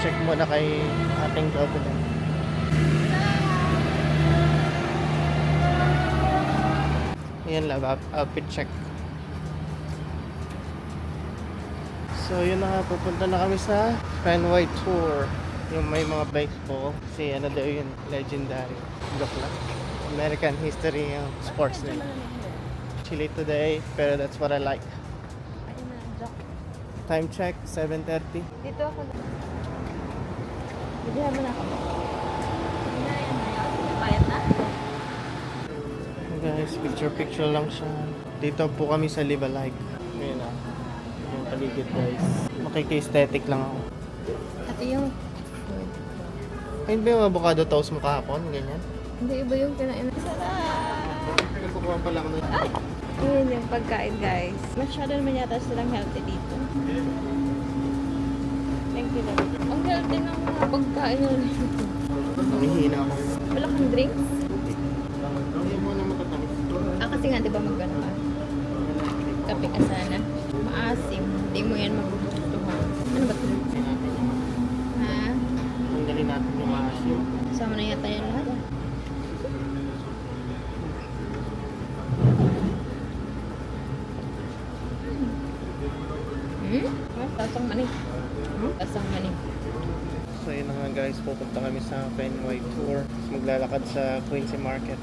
check muna kay ating president. Ayan lang, outfit check. So yun na nga, pupunta na kami sa Fenway Tour. Yung may mga bikes po. Kasi ano daw yun, legendary. Joke lang. American history yung sports nila. Chilly today, pero that's what I like. Ayun na, joke. Time check, 7:30. Dito ako na. Bigyan mo na ako. Bayad na? Guys, picture lang siya. Dito po kami sa Live Alike. Ayun na. Yung paligid guys. Makiki-aesthetic lang ako. Ito yung... Ayun ba yung avocado toast mo kahapon? Ganyan? Hindi, iba yung kinain. Nagkukuha pa lang ng... Ayun yung pagkain, guys. Masyado naman yata silang healthy dito. Thank you, Lord. Ang healthy ng mga pagkain nila dito. Humihina ako. Wala kang drinks? Hindi mo na matatamis. Kasi nga, di ba magkano ka? Kape ka sana. Maasim. Hindi mo yan magugustuhan. Ano ba ito? Ha? Tanggalin natin yung maasim. Sama na yata yung lahat. Tasang maning. Tasang maning. So yun na nga guys, pupunta kami sa Fenway Tour. Tapos maglalakad sa Quincy Market.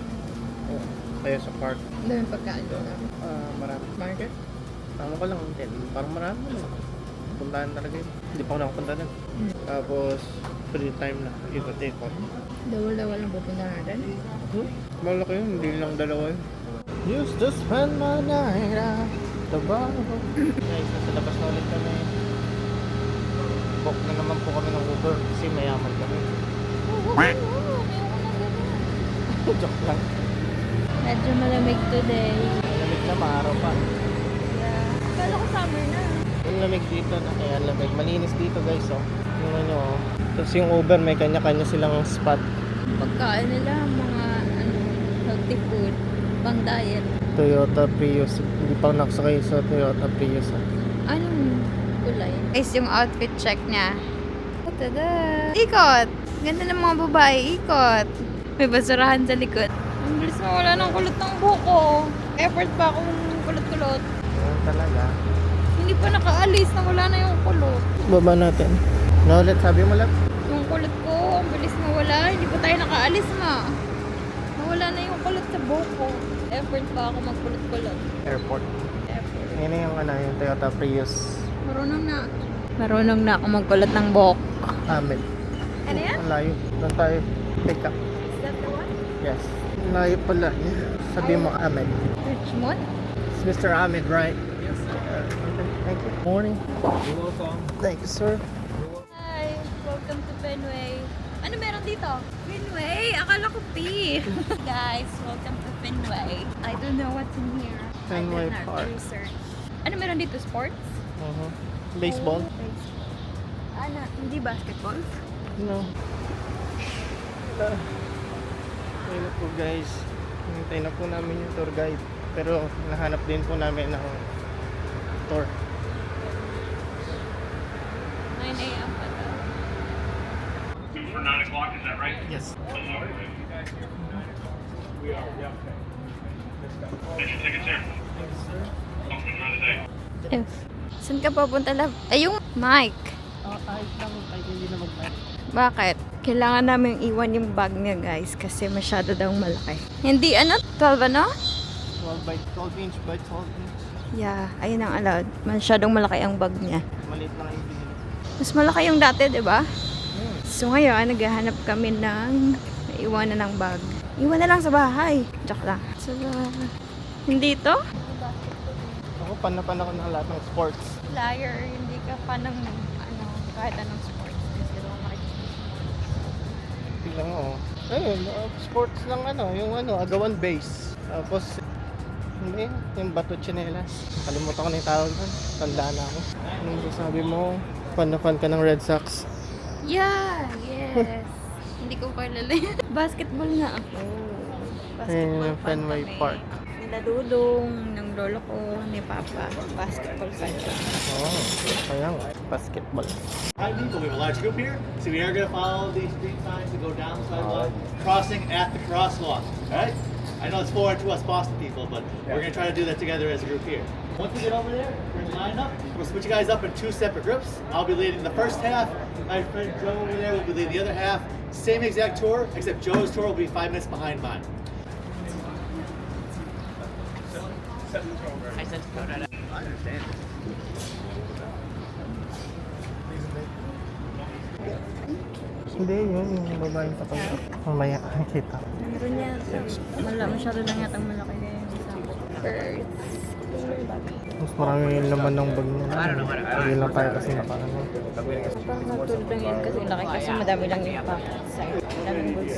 Tayo sa park. Dami pagkain doon. Marami. Market? Tama ko lang, parang marami lang. Puntahan talaga yun. Hindi pa ako nakapunta doon. Tapos, free time na. Ikot-ikot. Dawal-dawal ang pupunta natin. Malaki yun, hindi lang dalawa yun. Used to spend my night at the bar. Guys, nasa labas na ulit kami. Book na naman po kami ng Uber kasi mayaman kami. Joke lang. Medyo malamig today. Lamig na, maaraw pa. Yeah. Kala ko summer na. Yung lamig dito na, kaya lamig. Malinis dito guys, oh. Yung ano, oh. Tapos yung Uber, may kanya-kanya silang spot. Pagkain nila, mga healthy food, pang diet. Toyota Prius. Hindi pa ako nakasakay sa Toyota Prius, ah. Anong kulay? Guys, yung outfit check niya. Tada! Ikot! Ganda ng mga babae, ikot. May basurahan sa likod. Ang bilis na wala ng kulot ng buko. Effort pa akong kulot-kulot. Ayan talaga. Hindi pa nakaalis na wala na yung kulot. Baba natin. Na ulit, sabi mo lang. Yung kulot ko, ang bilis mawala. Hindi pa tayo nakaalis ma. Nawala na yung kulot sa buko. Effort pa ako magkulot-kulot. Airport. Effort. Yan na yung ano, yung Toyota Prius. Marunong na. Marunong na ako magkulot ng buhok. Ahmed. Ano yan? Ang layo. Doon tayo. Pick up. Is that the one? Yes. Ang layo pala. Sabi mo Ahmed. Richmond? It's Mr. Ahmed, right? Yes. Okay. Thank you. Morning. You're welcome. Thank you, sir. Hi! Welcome to Fenway. Ano meron dito? Fenway? Akala ko P. Guys, welcome to Fenway. I don't know what's in here. Fenway I did not Park. research. Ano meron dito? Sports? Baseball? Baseball. Ano? Hindi basketball? No. Wala. Ayun na po guys. Hintay na po namin yung tour guide. Pero nahanap din po namin ng tour. 9 a.m. pa daw. For 9 o'clock, is that right? Yes. Get your tickets here. Something for the day. F. Saan ka papunta, love? Ay, yung mic. Ayos lang. Ay, hindi na mag-bike. Bakit? Kailangan namin iwan yung bag niya, guys, kasi masyado daw malaki. Hindi, ano? 12 ano? 12 by 12 inch by 12 inch. Yeah, ayun ang allowed. Masyadong malaki ang bag niya. Maliit lang yung binili. Mas malaki yung dati, di ba? So ngayon, naghahanap kami ng iwanan ng bag. Iwan na lang sa bahay. Joke lang. Sa bahay. Hindi to? Ako, pan ako ng lahat ng sports. Liar. Hindi ka pa ng ano, kahit anong sports. Kasi doon Tingnan mo. Ayun, sports lang ano, yung ano, agawan base. Tapos, hindi, yung bato chinelas. Kalimutan ko na yung tawag doon. Tanda na ako. Anong sabi mo, fan na fan ka ng Red Sox? Yeah, yes. Hindi ko kilala yun. Basketball na ako. Ayun, yung fan Fenway kami. Park. nila Dudong, ng lolo ko, ni Papa. Basketball fan siya. Oh, kaya nga. Basketball. But we have a large group here, so we are going to follow these green signs to go down the sidewalk, crossing at the crosswalk. All right? I know it's foreign to us Boston people, but we're going to try to do that together as a group here. Once we get over there, we're going to line up. We'll switch you guys up in 2 separate groups. I'll be leading the first half. My friend Joe over there will be leading the other half. Same exact tour, except Joe's tour will be 5 minutes behind mine. I sent a code out. I understand. Hindi, yung babaeng patay. Mamaya, kita. Meron yata. Masyado lang yata malaki na yung isang birds. Mas marami yung laman ng bag niya. Hindi lang tayo kasi nakaano. Parang natulog lang yun kasi laki kasi madami lang yung packet sa daming goods.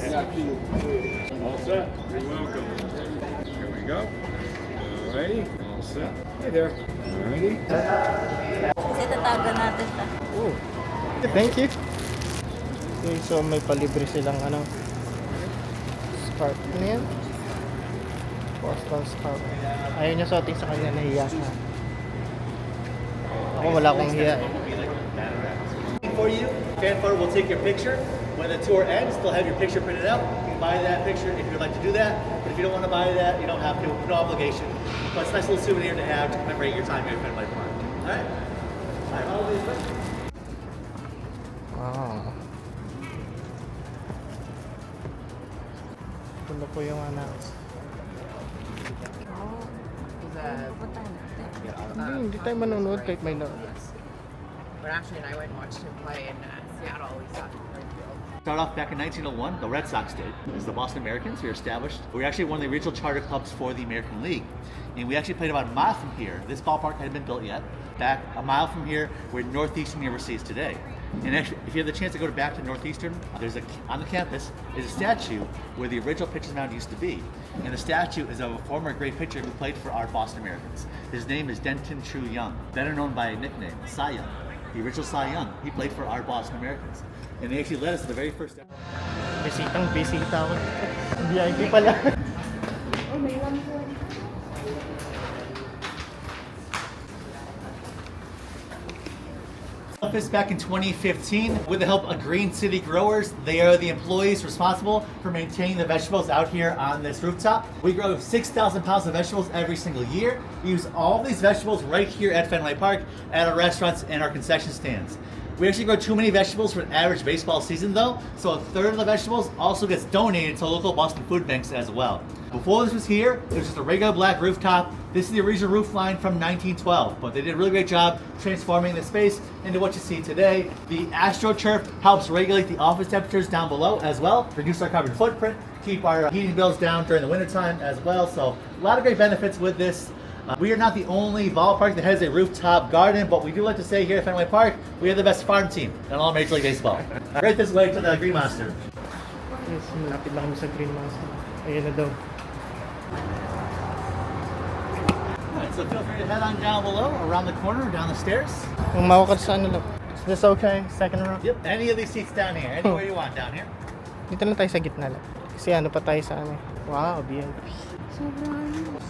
All set. You're welcome. Here we go. Alrighty. All set. Hey there. Alrighty. Kasi tatawagan natin ta. Oh. Thank you. Okay, so may palibre silang ano. Scarf. Ano yan? Boston scarf. Ayaw niya suotin sa kanya, nahiya siya. Ako wala akong hiya eh. For you, fan photo will take your picture. When the tour ends, they'll have your picture printed out. You can buy that picture if you'd like to do that. But if you don't want to buy that, you don't have to. No obligation. But it's a nice little souvenir to have to commemorate your time here at Fenway Park. All right? All right, all these. Wow. Ito po yung ano. Hindi tayo manonood kahit may na. But actually, and I went and watched him play in Seattle. We saw him in Field. Started off back in 1901, the Red Sox did. As the Boston Americans, we were established. We were actually one of the original charter clubs for the American League. And we actually played about a mile from here. This ballpark hadn't been built yet. Back a mile from here, where Northeastern University is today. And actually, if you have the chance to go back to Northeastern, on the campus is a statue where the original pitcher's mound used to be. And the statue is of a former great pitcher who played for our Boston Americans. His name is Denton True Young, better known by a nickname, Cy Young. The original Cy Young. He played for our Boston Americans. And they actually led us to the very first. Bisitang bisita ko. VIP pala. Office back in 2015 with the help of Green City Growers. They are the employees responsible for maintaining the vegetables out here on this rooftop. We grow 6,000 pounds of vegetables every single year. We use all these vegetables right here at Fenway Park, at our restaurants and our concession stands. We actually grow too many vegetables for an average baseball season though, so a third of the vegetables also gets donated to local Boston food banks as well. Before this was here, it was just a regular black rooftop. This is the original roof line from 1912, but they did a really great job transforming the space into what you see today. The AstroTurf helps regulate the office temperatures down below as well, reduce our carbon footprint, keep our heating bills down during the wintertime as well, so a lot of great benefits with this. We are not the only ballpark that has a rooftop garden, but we do like to say here at Fenway Park, we have the best farm team in all Major League Baseball. Right this way to the Green Monster. Yes, malapit lang kami sa Green Monster. Ayun na daw. Alright, so feel free to head on down below, around the corner, down the stairs. Yung mawakad sa ano lang. Is this okay? Second row? Yep, any of these seats down here, anywhere you want down here. Dito lang tayo sa gitna lang. Kasi ano pa tayo sa ano. Wow, VIP.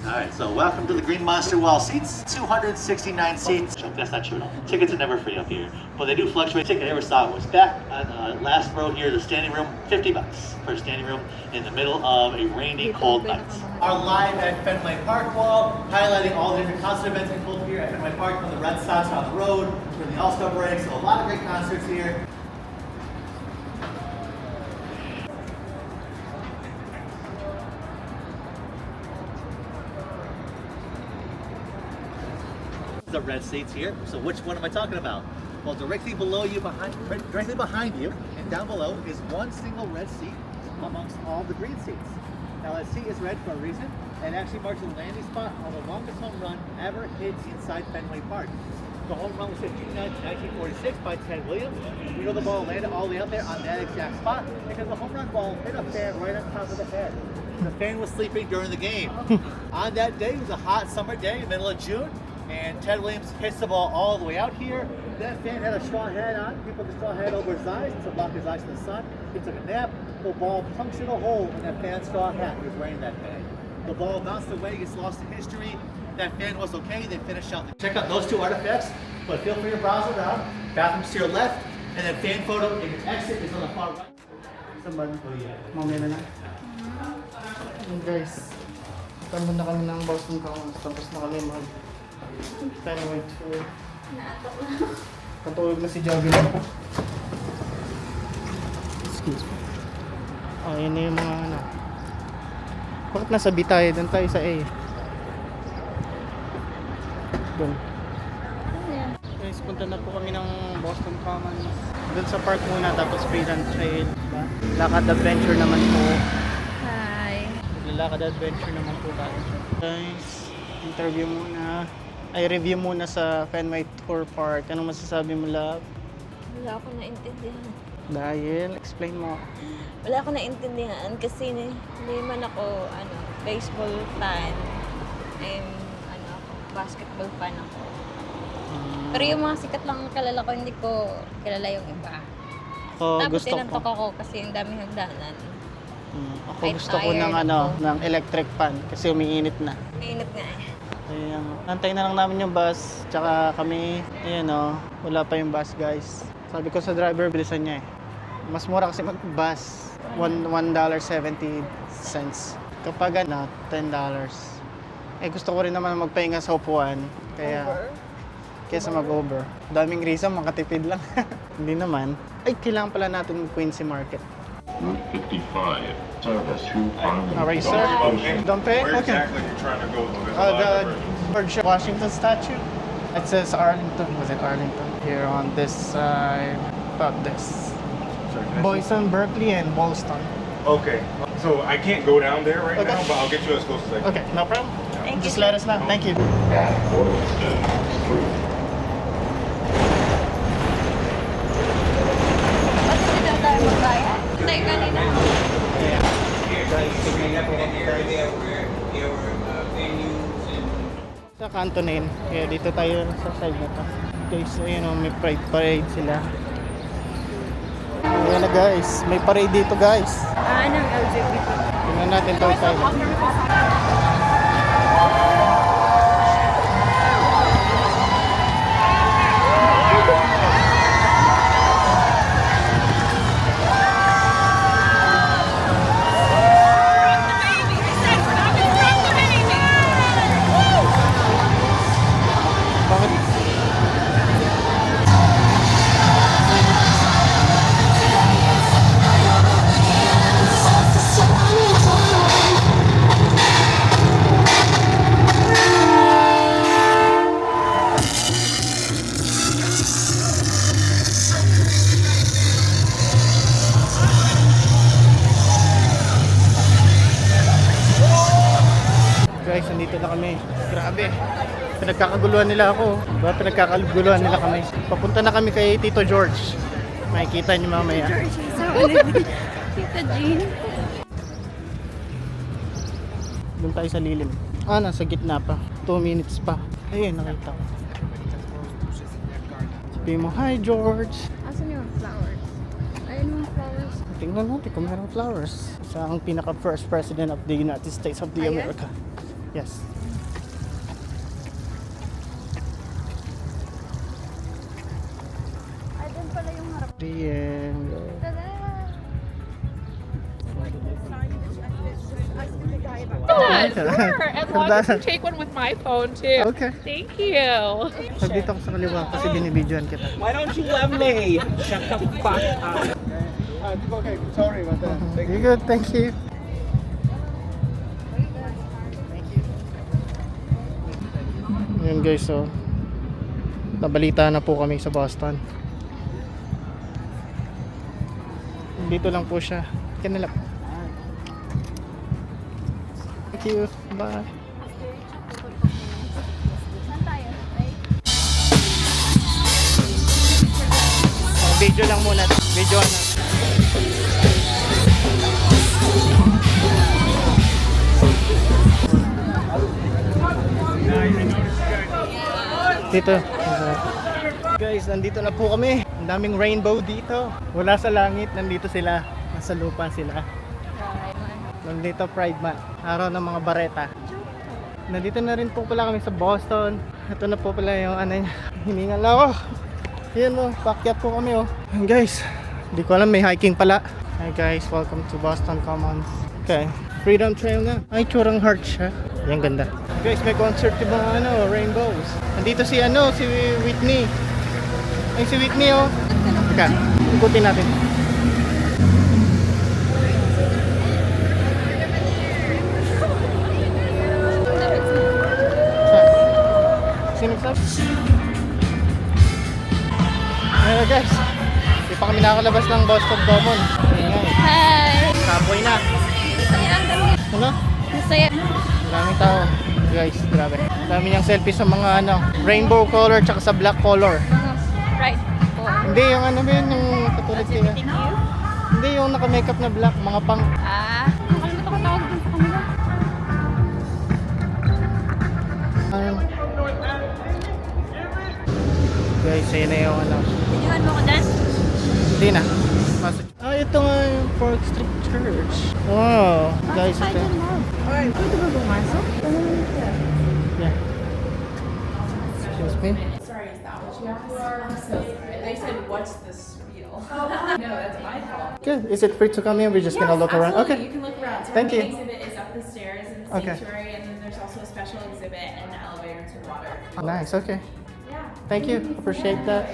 Alright, so welcome to the Green Monster wall seats. 269 seats. That's not true at all. Tickets are never free up here, but they do fluctuate. Ticket never saw it was back on last row here, the standing room, $50 for a standing room in the middle of a rainy, cold night. Our live at Fenway Park wall, highlighting all the different concert events we pulled here at Fenway Park when the Red Sox are on the road, during the All-Star break, so a lot of great concerts here. The red seats here. So which one am I talking about? Well, directly below you, directly behind you, and down below is one single red seat amongst all the green seats. Now that seat is red for a reason, and actually marks the landing spot on the longest home run ever hit inside Fenway Park. The home run was hit June 9, 1946 by Ted Williams. We know the ball landed all the way up there on that exact spot because the home run ball hit a fan right on top of the head. The fan was sleeping during the game. On that day, it was a hot summer day, middle of June, and Ted Williams hits the ball all the way out here. That fan had a straw hat on. He put the straw hat over his eyes to block his eyes from the sun. He took a nap. The ball punctured a hole in that fan's straw hat. He was wearing that day. The ball bounced away, gets lost in history. That fan was okay. They finished out. Check out those two artifacts, but feel free to browse around. Bathroom's to your left, and then fan photo in your exit is on the far right. Sabad. Mamaya na lang. Yun guys. Tama na kami ng Boston Commons. Tapos na kami mag Fenway tour. Katulog na si Joby. Excuse me. Oh, yun na yung mga ano. Bakit nasa B tayo? Doon tayo sa A. Doon. Guys, punta na po kami ng Boston Commons. Doon sa park muna, tapos Freedom Trail. Diba? Lakad adventure naman po. Hi. Lalakad adventure naman po tayo. Guys, interview muna. Ay, review muna sa Fenway Tour Park. Anong masasabi mo, love? Wala ako naintindihan. Dahil, explain mo. Wala ako naintindihan kasi hindi man ako baseball fan. And basketball fan ako. Pero yung mga sikat lang ang kalala ko, hindi ko kilala yung iba. Ako Tapos gusto ko. tinantok ako kasi yung daming hagdanan. Ako Ay, gusto ko ng tired ako. ng electric fan kasi umiinit na. Mainit nga eh. Ayan, antay na lang namin yung bus. Tsaka kami, ayan o, wala pa yung bus guys. Sabi ko sa driver, bilisan niya eh. Mas mura kasi mag-bus. $1.70. Kapag $10. Eh gusto ko rin naman magpahinga sa upuan. Kaya, kesa mag-over. Daming reason, makatipid lang. Hindi naman. Ay, kailangan pala natin ng Quincy Market. Route 55, service to Farmington. Alright, sir. Don't pay? Where Okay. exactly are you trying to go? The George Washington statue. It says Arlington. Was it Arlington? Here on this side. About this. Boyson, Berkeley, and Boston. Okay. So I can't go down there right Okay. now, but I'll get you as close as I can. Okay, no problem. Just let us know. Thank you. Boylston Street. Ba't hindi daw tayo magbayad? Tayo kanina. Sa Cantonin. Kaya dito tayo sa side na to. Guys, so yun o, may pride parade sila. Ayan na guys, may parade dito guys. Anong LGBT? Tingnan natin to side. Bakit? Guys, nandito na kami. Grabe. Pinagkakaguluhan nila ako. Diba? Pinagkakaguluhan nila kami. Papunta na kami kay Tito George. Makikita niyo mamaya. Tita Jean. Doon tayo sa lilim. Nasa gitna pa. 2 minutes pa. Ayun, nakita ko. Sabi mo, hi George. Asan yung flowers? Ayun yung flowers. Tingnan natin kung meron flowers. Sa ang pinaka first president of the United States of the Ayan? America. Yes. Ay, doon pala yung harap. Ayan. Tada! Sure, as long as you take one with my phone too. Okay. Thank you. Dito ako sa kaliwa kasi binibidyoan kita. Why don't you love me? Shut the fuck up. Okay, sorry about that. You're good, thank you. Yun guys, so nabalita na po kami sa Boston. Dito lang po siya. Kanila. Thank you. Bye. Video lang muna. Video na. Dito. Guys, nandito na po kami. Ang daming rainbow dito. Wala sa langit, nandito sila. Nasa lupa sila. Nandito Pride Month. Araw ng mga bareta. Nandito na rin po pala kami sa Boston. Ito na po pala yung ano niya. Hiningal na ako. Yan o, pakyat po kami oh. And guys, hindi ko alam may hiking pala. Hi guys, welcome to Boston Commons. Okay, Freedom Trail na. Ay, tsurang heart siya. Yan ganda. Guys, may concert yung mga ano, rainbows. Nandito si ano, si Whitney. Ay, si Whitney oh. Teka, ikutin natin. Sino sa? Hello guys, hindi pa kami nakakalabas ng Boston Common. Hi! Subway na. Masaya ang dami. Ano? Masaya. Maraming tao. Guys, grabe. Dami niyang selfie sa mga ano, rainbow color tsaka sa black color. Right. Hindi, yung ano ba yun, yung katulad kaya. Hindi, yung naka-makeup na black, mga pang. Nakalimutan ko tawag din sa kanila. Guys, ayun na yung ano. Videohan mo ko dyan? Hindi na. Ito nga yung Park Street Church. Wow. Guys, ito. Pwede ba bumasok? Yeah. Excuse me. Sorry, is that what you asked? So they said, what's the spiel? No, that's my fault. Good. Is it free to come in? We're just gonna look around. Absolutely. Okay. You can look around. So Thank the you. exhibit is up the stairs in the Okay. sanctuary, and then there's also a special exhibit and an elevator to water. Nice. Okay. Yeah. Thank you. Appreciate that.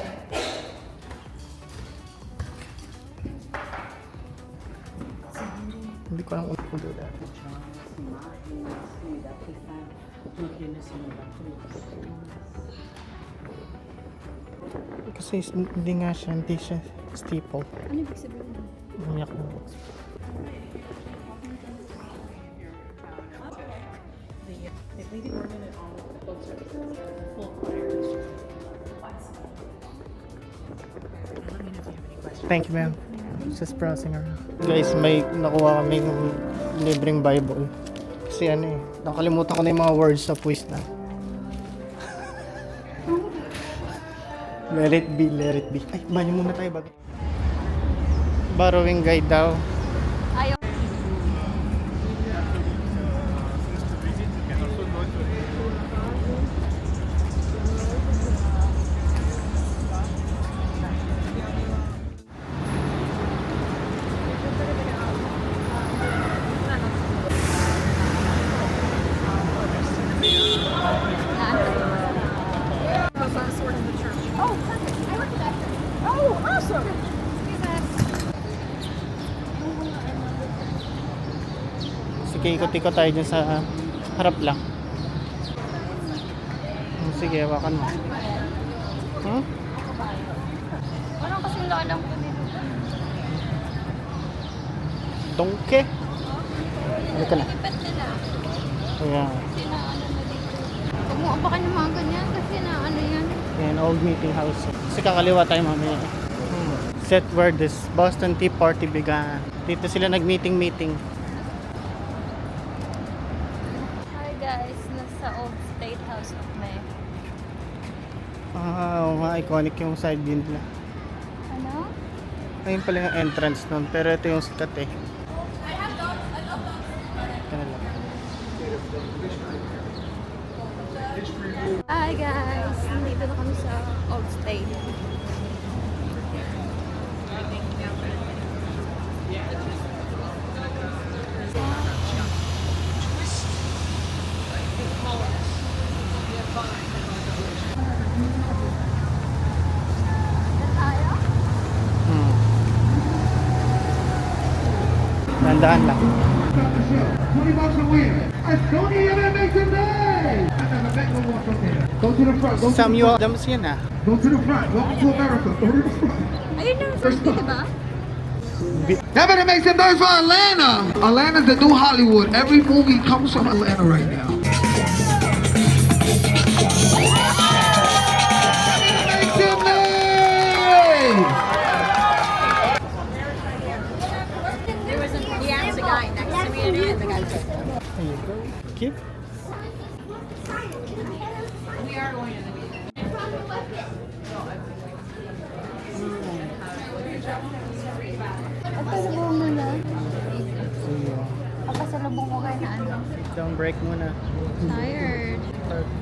Hindi ko alam kung do that. Kasi hindi nga siya, hindi siya steeple. Ano ibig sabihin? Umiyak na. Thank you, ma'am. Just browsing around. Guys, may nakuha kaming libreng Bible. Kasi ano eh, nakalimutan ko na yung mga words sa quiz na. Let it be, let it be. Ay, banyo muna tayo bago. Borrowing guide daw. Ayaw. Sige, ikot-ikot tayo dyan sa harap lang. Sige, hawakan mo. Hmm? Walang kasi lalang ko dito. Dongke. Ano ka na? Lipat nila. Ayan. Kasi na ano na dito. Huwag mo apakan yung mga ganyan kasi na ano yan. Ayan, old meeting house. Kasi kakaliwa tayo mamaya. Set where this Boston Tea Party began. Dito sila nag-meeting. Hi guys, nasa Old State House of May. Mga iconic yung side view nila. Ano? Ayun pala yung entrance nun. Pero ito yung sikat eh. Kana lang. Hi guys, nandito na kami sa Old State. Tandaan lang. $20 a win. It's Tony MMA today. Go to the front. Go to Samuel Adams yan ah. Go to the front. Welcome to America. Go to the front. Ayun yung first day, diba? Y'all better make some noise for Atlanta. Atlanta's the new Hollywood. Every movie comes from Atlanta right now. Make some noise. He asked the guy next to me, and the guy said, There you go. Keep. we are going to the meeting. Papasalubong mo na. Ayun. down break muna. Tired.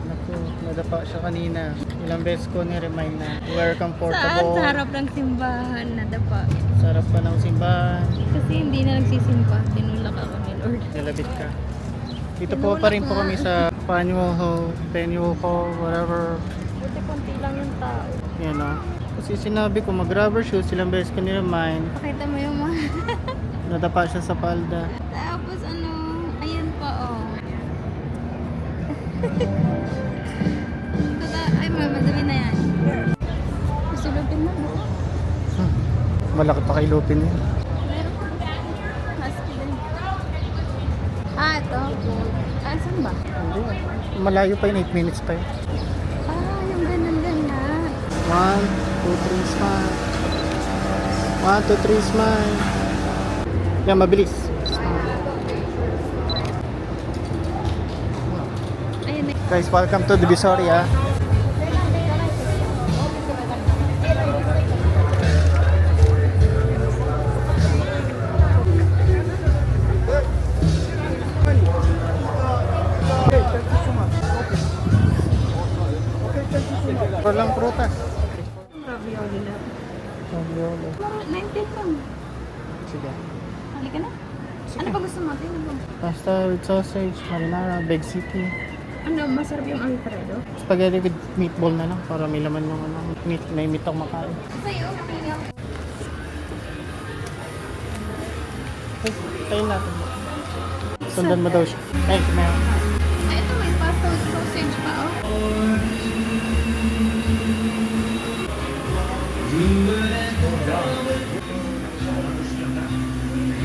Naku, nadapa siya kanina. Ilang beses ko ni-remind na wear Saan? comfortable. Sa harap ng simbahan na dapa. Sarap pa ng simbahan. Kasi hindi na nagsisimba. Tinulak ako ni Lord. Nilabit ka. Dito po pa rin po kami sa Panyuho, whatever. Buti konti lang yung tao. Yan o. Kasi sinabi ko mag-rubber shoes, ilang beses ko ni-remind. Pakita mo yung mga... Nadapa siya sa palda. Tapos ano, ayan pa oh. Ay, madami na yan. Masulupin mo. Malaki pa kay Lupin yun. Husky din. Ito. Saan ba? Hindi. Malayo pa yun, 8 minutes pa yun. Yung ganun-ganun. 1, 2, 3, smile. 1, 2, 3, smile. Yan, mabilis. Ayun. Guys, welcome to Divisoria. Walang prutas. Ravioli lang. Ravioli. 19 lang. Sige. Halika na. Ano pa gusto mo? Tingnan mo. Pasta with sausage, marinara, big city. Ano, masarap yung Alfredo? Spaghetti with meatball na lang para may laman yung ano, meat, may meat ako makain. Sa'yo, tingnan. Tayo natin. Sundan mo daw siya. Ay, meron. Ay, ito may pasta with sausage pa, oh.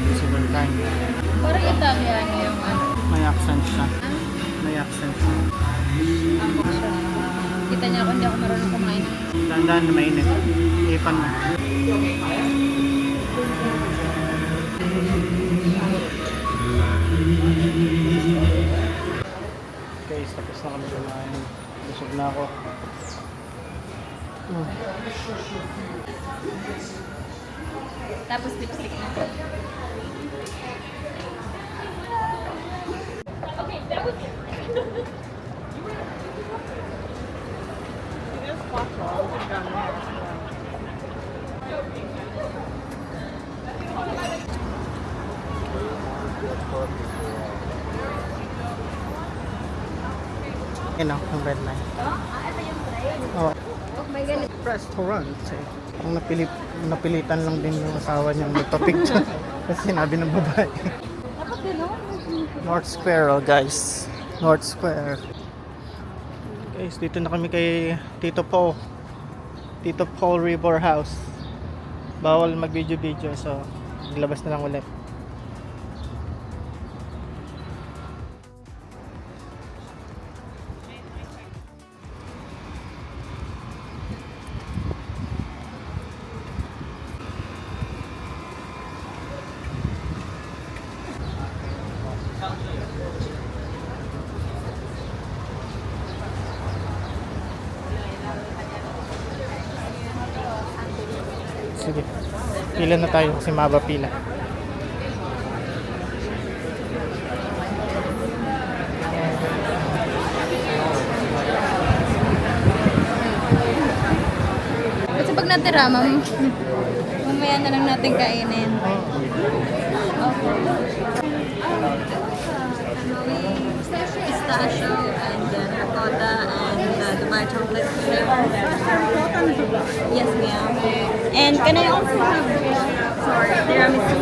Possible kind. Parang Italiano yung ano. May accent siya. May accent siya. Kita niya ako, hindi ako marunong kumain. Dahan-dahan na mainit. Ipan mo. Guys, tapos na kami kumain. Busog na ako. Tapos lipstick na. Yun o, yung red line. Oh, May ganit. restaurant. Ang napilitan lang din yung asawa niyang magpa-picture. Kasi sinabi ng babae. Dapat gano'n. North Square, oh guys. North Square. Guys, dito na kami kay Tito Paul. Tito Paul River House. Bawal mag-video-video, so maglabas na lang ulit. Sige. Pila na tayo kasi maba pila. Kasi pag natira, mamaya na lang natin kainin. Pistachio and ricotta and Dubai chocolate flavor. Yes, ma'am. And can I also have tiramisu?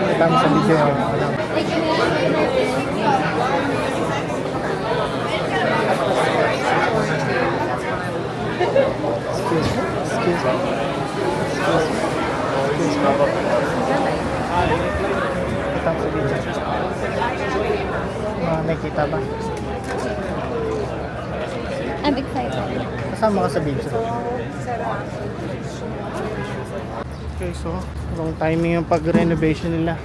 Kita mo sa video. Excuse me. Excuse me. Kita mo sa video. Nakikita ba? I'm excited. Kasama ka sa video. Okay, so wrong timing yung pag-renovation nila.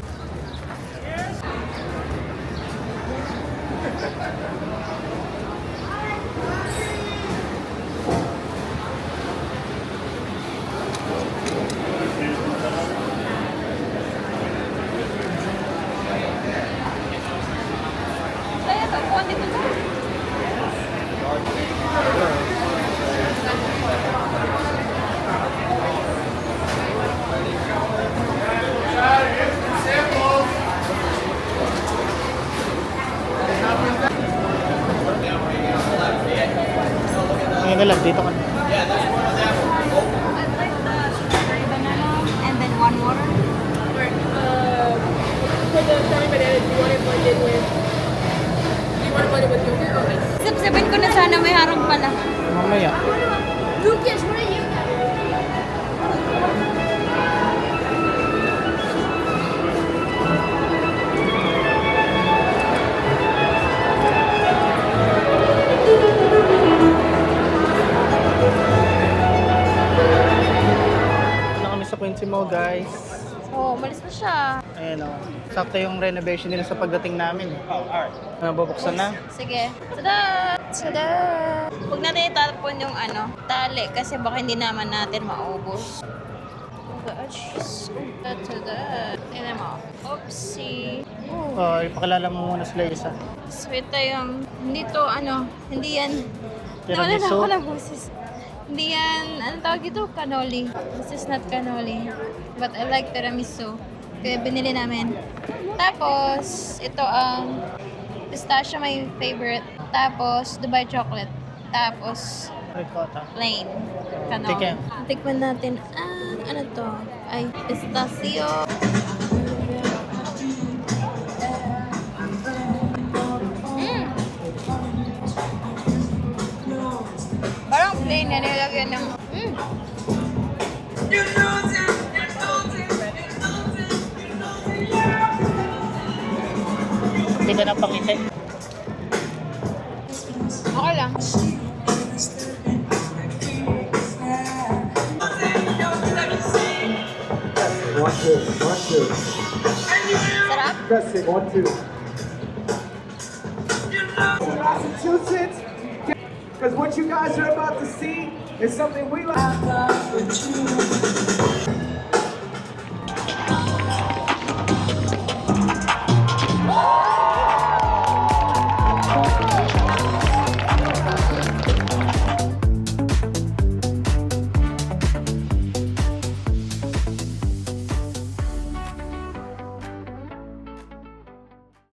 Okay lang, dito ka na. I'd like the strawberry banana and then one water. For the strawberry banana, do you want it blended with? Do you want to blend it with yogurt or ice? Sip-sipin ko na sana may harang pala. Mamaya. Lucas, what are you? Ano kami sa Quincy Mall, guys. Oh, umalis na siya. Ayan o. Sakto yung renovation nila sa pagdating namin. Bubuksan na. Sige. Tada! Tada! Huwag natin itapon yung tali kasi baka hindi naman natin maubos. Oh gosh. Tada! Tignan mo. Oopsie. Ipakilala mo muna sila isa. Sweet yung, hindi to hindi yan. Tiramisu? Nawala na ako ng boses. Hindi yan, tawag ito? Cannoli. This is not cannoli. But I like tiramisu. Kaya binili namin. Tapos, ito ang pistachio, my favorite. Tapos, Dubai chocolate. Tapos, Ricotta. plain. Cannoli. Tikim. Tikman natin ang, ano to? Ay, pistachio. Parang plain na nilagyan ng... Hindi ka na pangiti. Okay lang. Sarap? Massachusetts. Because what you guys are about to see is something we like.